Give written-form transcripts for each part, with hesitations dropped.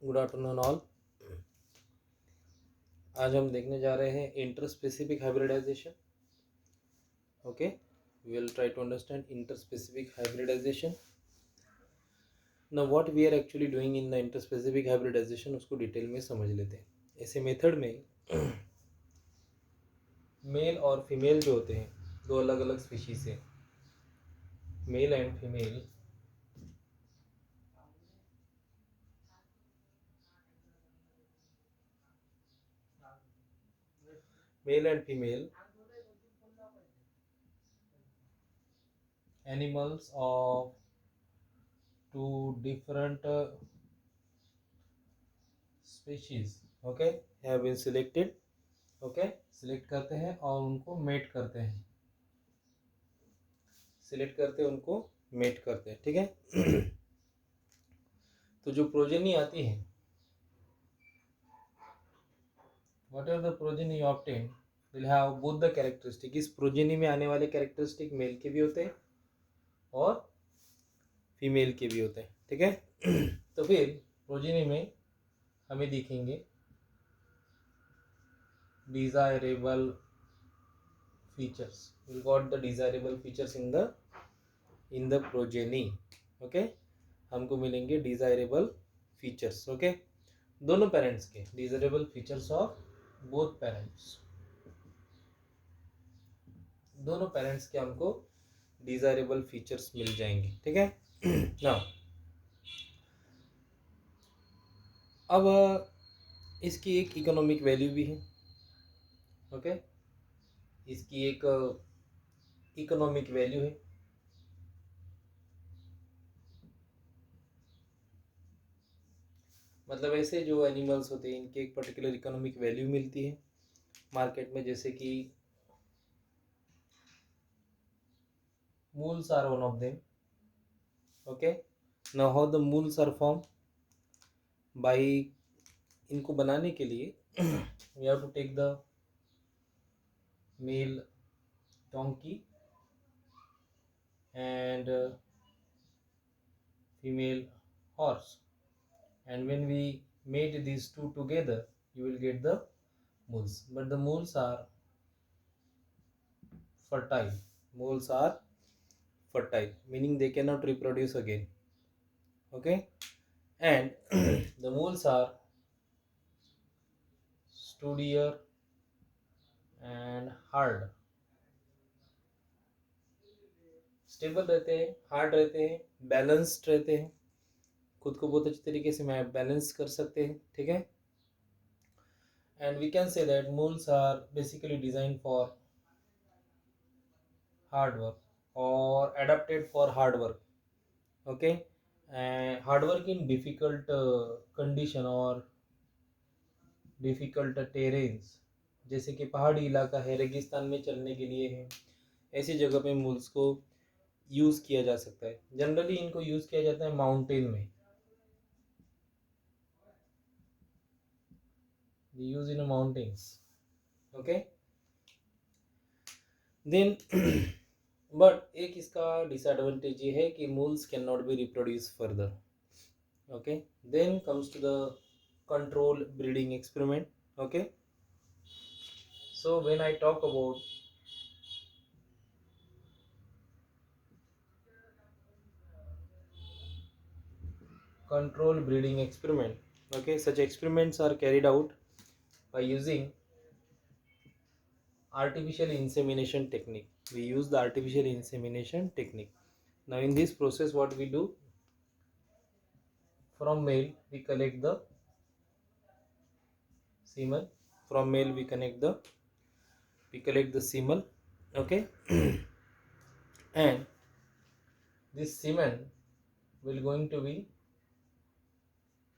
Good afternoon all. आज हम देखने जा रहे हैं interspecific hybridization. Okay, we will try to understand interspecific hybridization. Now what we are actually doing in the interspecific hybridization, उसको detail में समझ लेते हैं। ऐसे मेथड में मेल और फीमेल जो होते हैं, दो अलग अलग स्पीशीज है, male and female. Male and female animals of two different species, okay, have been selected. okay, select करते हैं और उनको मेट करते हैं, सिलेक्ट करते हैं उनको मेट करते हैं, ठीक है। तो जो प्रोजेनी आती है, what ever the progeny obtain will have both the characteristic. इस प्रोजेनी में आने वाले कैरेक्टरिस्टिक मेल के भी होते हैं और फीमेल के भी होते हैं, ठीक है। तो फिर प्रोजेनी में हमें दिखेंगे desirable features. We got the desirable features in the progeny. okay, हमको मिलेंगे desirable features. okay, दोनों पेरेंट्स के desirable features of both parents, दोनों पेरेंट्स के हमको desirable features मिल जाएंगे, ठीक है। नाउ अब इसकी एक इकोनॉमिक वैल्यू भी है। ओके, इसकी एक इकोनॉमिक वैल्यू है। मतलब ऐसे जो एनिमल्स होते हैं इनके एक पर्टिकुलर इकोनॉमिक वैल्यू मिलती है मार्केट में, जैसे कि mules are one of them. Okay, now how the mules are form by, इनको बनाने के लिए we have to take the male donkey and female horse, and when we mate these two together you will get the moles. But the moles are fertile, moles are fertile, meaning they cannot reproduce again. okay, and the moles are sturdier and hard, stable रहते हैं, hard रहते हैं, balanced रहते हैं, खुद को बहुत अच्छी तरीके से बैलेंस कर सकते हैं, ठीक है। And we can say that moles are basically design for hard work और adapted for hard work. okay, hard work in difficult condition और डिफ़िकल्ट टेरेन्स, जैसे कि पहाड़ी इलाका है, रेगिस्तान में चलने के लिए है, ऐसी जगह पे मूल्स को यूज़ किया जा सकता है। जनरली इनको यूज़ किया जाता है माउंटेन में, use in mountains. Okay, then but एक इसका डिसएडवांटेज ये है कि mules can not be reproduce further. Okay, then comes to the control breeding experiment. okay, so when I talk about control breeding experiment, okay, such experiments are carried out by using artificial insemination technique. We use the artificial insemination technique. Now in this process what we do, from male we collect the semen, from male we collect the semen. okay, and this semen will going to be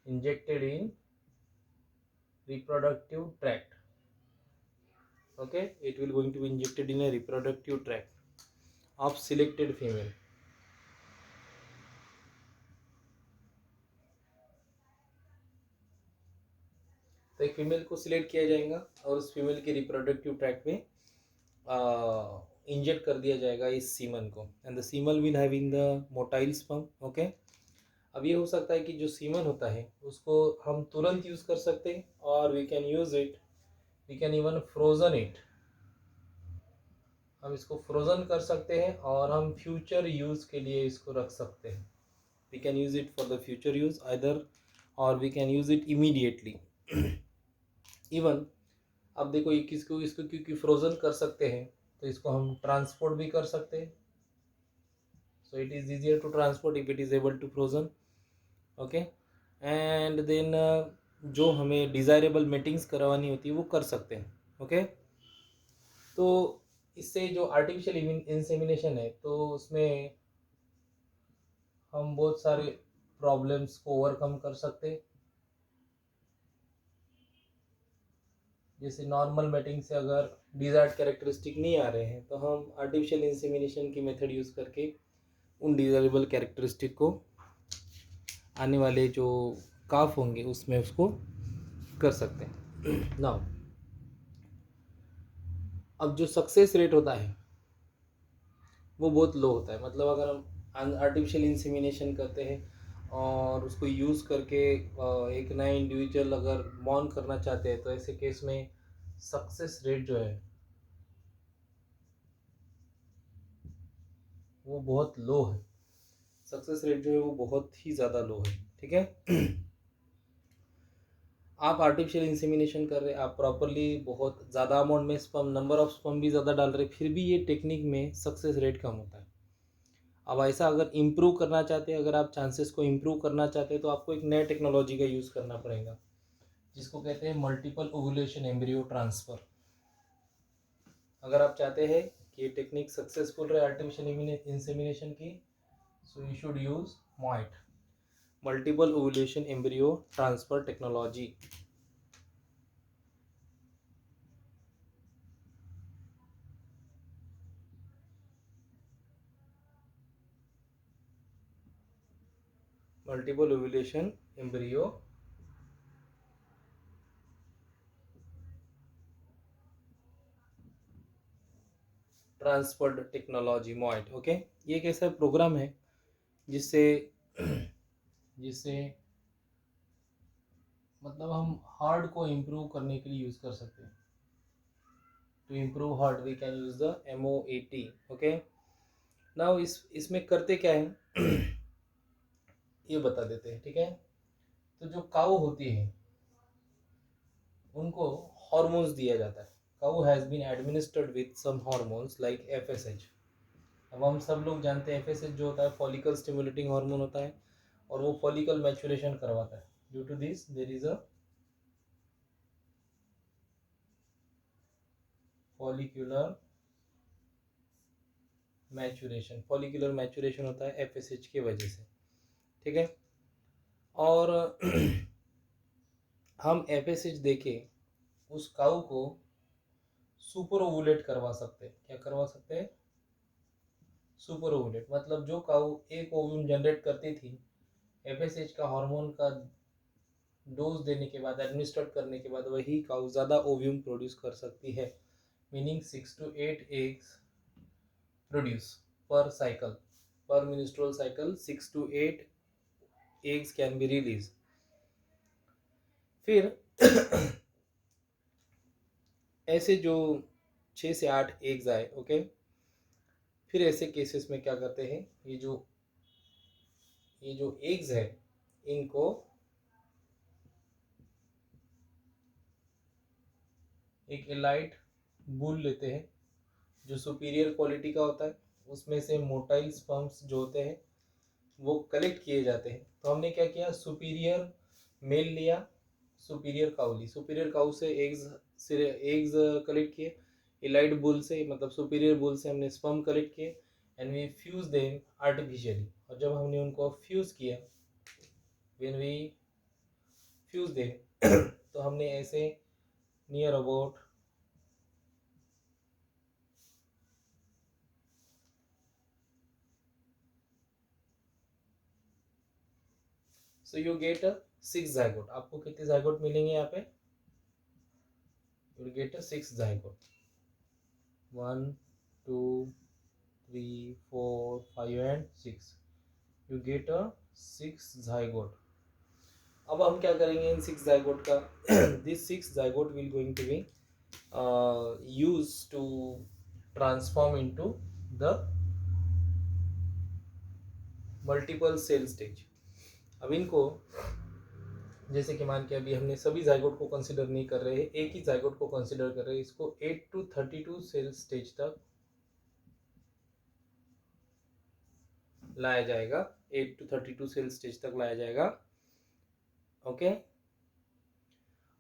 injected in reproductive tract. okay, it will going to be injected in a reproductive tract of selected female. तो एक female को select किया जाएगा और उस female के reproductive tract में inject कर दिया जाएगा इस सीमन को, and the semen will have in the motile sperm. Okay, अब ये हो सकता है कि जो सीमन होता है उसको हम तुरंत यूज़ कर सकते हैं, और we can use it, we can even frozen it, हम इसको फ्रोज़न कर सकते हैं और हम फ्यूचर यूज़ के लिए इसको रख सकते हैं। We can use it for the future use either, और we can use it immediately. Even अब देखो ये किसको इसको क्योंकि फ्रोज़न कर सकते हैं तो इसको हम ट्रांसपोर्ट भी कर सकते हैं। So it is easier to transport if it is able to frozen. Okay, and then जो हमें डिज़ायरेबल मीटिंग्स करवानी होती है वो कर सकते हैं। ओके, तो इससे जो आर्टिफिशियल इंसेमिनेशन है तो उसमें हम बहुत सारे प्रॉब्लम्स को ओवरकम कर सकते हैं। जैसे नॉर्मल मीटिंग से अगर डिज़ायर्ड कैरेक्टरिस्टिक नहीं आ रहे हैं तो हम आर्टिफिशियल इंसेमिनेशन की मेथड यूज़ करके उन डिज़ायरेबल कैरेक्टरिस्टिक को आने वाले जो काफ होंगे उसमें उसको कर सकते हैं। नाउ अब जो सक्सेस रेट होता है वो बहुत लो होता है। मतलब अगर हम आर्टिफिशियल इंसेमिनेशन करते हैं और उसको यूज़ करके एक नया इंडिविजुअल अगर बॉर्न करना चाहते हैं तो ऐसे केस में सक्सेस रेट जो है वो बहुत लो है। सक्सेस रेट जो है वो बहुत ही ज़्यादा लो है। ठीक है, आप आर्टिफिशियल इंसेमिनेशन कर रहे हैं, आप प्रॉपरली बहुत ज़्यादा अमाउंट में स्पर्म, नंबर ऑफ स्पर्म भी ज़्यादा डाल रहे, फिर भी ये टेक्निक में सक्सेस रेट कम होता है। अब ऐसा अगर इम्प्रूव करना चाहते हैं, अगर आप चांसेस को इम्प्रूव करना चाहते हैं तो आपको एक नया टेक्नोलॉजी का यूज़ करना पड़ेगा जिसको कहते हैं मल्टीपल ओवुलेशन एम्ब्रियो ट्रांसफ़र। अगर आप चाहते हैं कि ये टेक्निक सक्सेसफुल रहे आर्टिफिशियल इंसेमिनेशन की, so you should use MOIT, multiple ovulation embryo transfer technology. Multiple ovulation embryo transferred technology MOIT। Okay, ये एक ऐसा प्रोग्राम है जिससे जिससे मतलब हम हार्ट को इम्प्रूव करने के लिए यूज़ कर सकते हैं। To improve heart we can use the MOAT। Okay, now इसमें करते क्या है ये बता देते हैं। ठीक है, तो जो काऊ होती है उनको हार्मोन्स दिया जाता है। Cow has been administered with some hormones like FSH। अब हम सब लोग जानते हैं FSH जो होता है फॉलिकल स्टिमुलेटिंग हार्मोन होता है और वो फॉलिकल मैचुरेशन करवाता है। Due to this there is a follicular maturation, follicular maturation होता है FSH की वजह से। ठीक है, और हम FSH देके उस काऊ को सुपर ओवुलेट करवा सकते हैं। क्या करवा सकते हैं? Super ovulate. मतलब जो काऊ एक ओव्यूम जनरेट करती थी, FSH का हार्मोन का डोज देने के बाद, एडमिनिस्ट्रेट करने के बाद वही काऊ ज़्यादा ओव्यूम प्रोड्यूस कर सकती है। मीनिंग 6 to 8 एग्स प्रोड्यूस पर cycle, per menstrual cycle 6 to 8 eggs can be released। फिर ऐसे जो 6 से 8 एग्स आए, ओके, फिर ऐसे केसेस में क्या करते हैं, ये जो एग्स है इनको एक एलाइट बुल लेते हैं जो सुपीरियर क्वालिटी का होता है। उसमें से मोटाइल स्पर्म्स जो होते हैं वो कलेक्ट किए जाते हैं। तो हमने क्या किया, सुपीरियर मेल लिया, सुपीरियर काउ ली, सुपीरियर काउ से एग्स कलेक्ट किए, इलाइट बुल से मतलब सुपीरियर बुल से हमने स्पर्म कलेक्ट किए and we fuse them artificially. और जब हमने उनको फ्यूज किया, व्हेन वी फ्यूज देम तो हमने ऐसे near about so you get 6 zygote. आपको कितने जाइगोट मिलेंगे यहाँ पे? You will get 6 zygote, 1 2 3 4 5 and 6, you get a 6 zygote. अब हम क्या करेंगे इन 6 जाइगोट का, this 6 zygote will going to be use to transform into the multiple cell stage. अब इनको जैसे कि मान के अभी हमने सभी जाइगोट को कंसीडर नहीं कर रहे हैं, एक ही जाइगोट को कंसीडर कर रहे हैं, इसको 8 to 32 सेल स्टेज तक लाया जाएगा, 8 to 32 सेल स्टेज तक लाया जाएगा। ओके,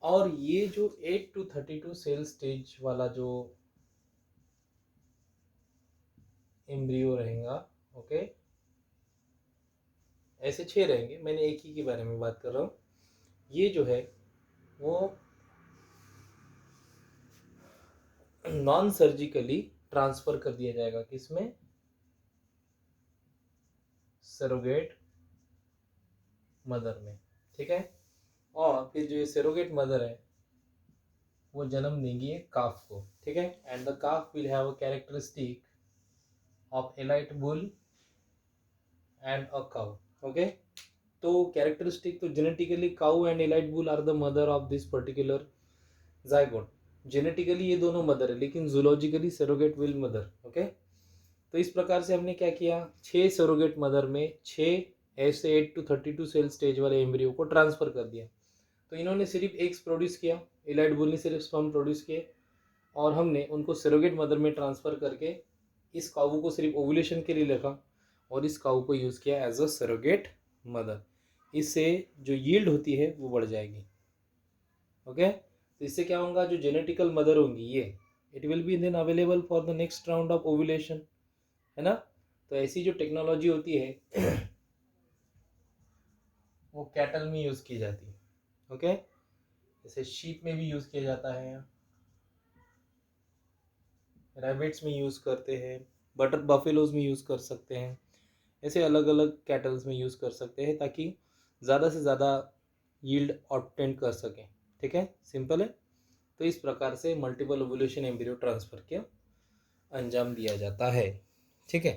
और ये जो 8 to 32 सेल स्टेज वाला जो एम्ब्रियो रहेगा, ओके, ऐसे 6 रहेंगे, मैंने एक ही के बारे में बात कर रहा हूँ। ये जो है वो नॉन सर्जिकली ट्रांसफर कर दिया जाएगा, किसमें, सरोगेट मदर में, ठीक है। और फिर जो ये सरोगेट मदर है वो जन्म देंगी एक काफ को, ठीक है। And the calf will have a characteristic of elite bull and a cow, okay. तो कैरेक्टरिस्टिक तो genetically cow and elite bull are the mother of this particular zygote. Genetically ये दोनों मदर है, लेकिन zoologically surrogate will mother, okay. तो इस प्रकार से हमने क्या किया, 6 सरोगेट मदर में 6 ऐसे 8 to 32 सेल स्टेज वाले एम्ब्रियो को ट्रांसफर कर दिया। तो इन्होंने सिर्फ एग्स प्रोड्यूस किया, एलाइट बुल ने सिर्फ स्पर्म प्रोड्यूस किए, और हमने उनको सरोगेट मदर में ट्रांसफ़र करके इस काऊ को सिर्फ ओवुलेशन के लिए रखा और इस काऊ को यूज़ किया एज अ सरोगेट मदर। इससे जो यील्ड होती है वो बढ़ जाएगी, ओके। तो इससे क्या होगा, जो जेनेटिकल मदर होंगी ये, it will be then available for the next round of ovulation, है ना। तो ऐसी जो टेक्नोलॉजी होती है वो कैटल में यूज़ की जाती है, ओके। जैसे शीप में भी यूज़ किया जाता है, रैबिट्स में यूज़ करते हैं, बटर बफेलोज में यूज़ कर सकते हैं, ऐसे अलग अलग कैटल्स में यूज़ कर सकते हैं ताकि ज़्यादा से ज़्यादा यील्ड ऑब्टेन कर सकें, ठीक है, सिंपल है। तो इस प्रकार से मल्टीपल ओवुलेशन एम्ब्रियो ट्रांसफ़र के अंजाम दिया जाता है, ठीक है।